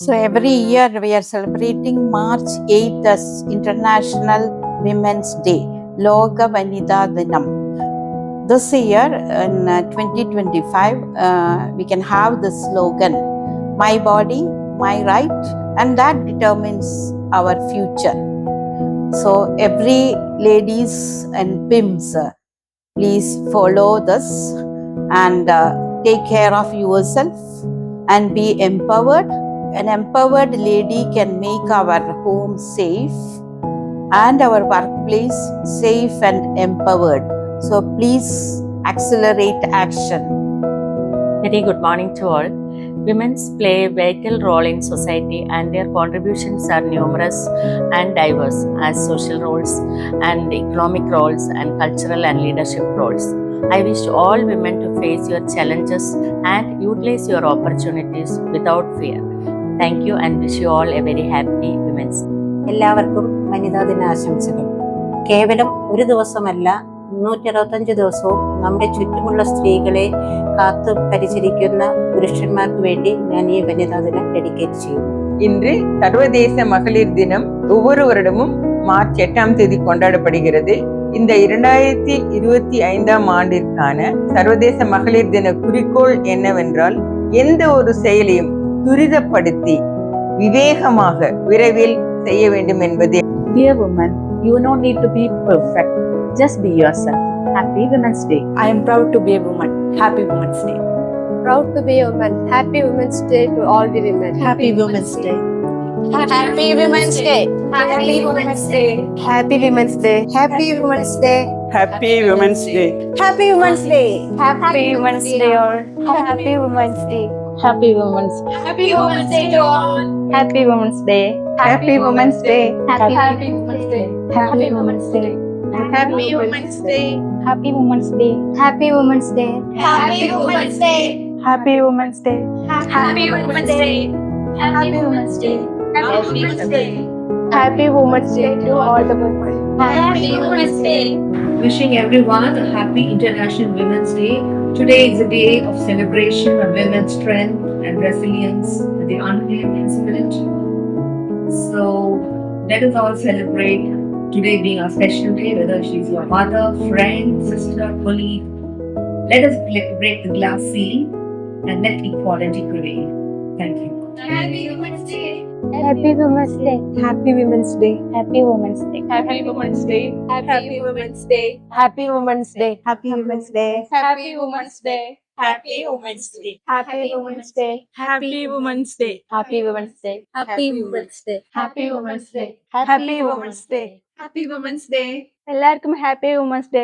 So every year we are celebrating March 8th as International Women's Day, Loga Vanida Dinam. This year in 2025, we can have the slogan, my body, my right, and that determines our future. So every ladies and pimps, please follow this and take care of yourself and be empowered. An empowered lady can make our home safe and our workplace safe and empowered. So please accelerate action. Very good morning to all. Women play a vital role in society and their contributions are numerous and diverse as social roles and economic roles and cultural and leadership roles. I wish all women to face your challenges and utilize your opportunities without fear. Thank you and wish you all a very happy Women's Day. എല്ലാവർക്കും വനിതാ ദിനാശംസകൾ. കേവലം ഒരു ദിവസമല്ല, 365 ദിവസവും നമ്മുടെ ചുറ്റുമുള്ള സ്ത്രീകളെ കാത്തു പരിചരിക്കുന്ന പുരുഷന്മാർക്ക് വേണ്ടി ഞാൻ ഈ വനിതാ ദിനം ഡെഡിക്കേറ്റ് ചെയ്യുന്നു. இன்று சர்வதேச மகளிர் தினம் ஒவ்வொரு வருடமும் மார்ச் 8ஆம் தேதி கொண்டாடப்படுகிறது. இந்த 2025ஆம் ஆண்டிற்கான சர்வதேச மகளிர் தின குறிக்கோள் என்னவென்றால், எந்த ஒரு செயலையும் துரிதப்படுத்தி விவேகமாக விரைவில் செய்ய வேண்டும் என்பது. Dear woman, you don't need to be perfect. Just be yourself. Happy Women's Day. I am proud to be a woman. Happy Women's Day. Proud to be a woman. Happy Women's Day to all the women. Happy Women's Day. Happy Women's Day. Happy Women's Day. Happy Women's Day. Happy Women's Day. Happy Women's Day. Happy Women's Day. Happy Women's Day or Happy Women's Day. Happy Women's Day. Happy Women's Day to all. Happy Women's Day. Happy Women's Day. Happy Women's Day. Happy Women's Day. Happy Women's Day. Happy Women's Day. Happy Women's Day. Happy Women's Day. Happy Women's Day. Happy Women's Day. Happy Women's Day. Happy Women's Day. Happy Women's Day to all the women. Happy Women's Day. Wishing everyone a happy International Women's Day. Today is a day of celebration of women's strength and resilience and the unclaimed incident. So let us all celebrate today being a special day, whether she's your mother, friend, sister, colleague. Let us break the glass ceiling and let equality prevail. Thank you. Happy Women's Day. Happy Women's Day. Happy Women's Day. Happy Women's Day. Happy Women's Day. Happy Women's Day. Happy Women's Day. Happy Women's Day. Happy Women's Day. Happy Women's Day. Happy Women's Day. Happy Women's Day. Happy Women's Day. Happy Women's Day. Happy Women's Day. Happy Women's Day. Happy Women's Day. എല്ലാവർക്കും happy women's day.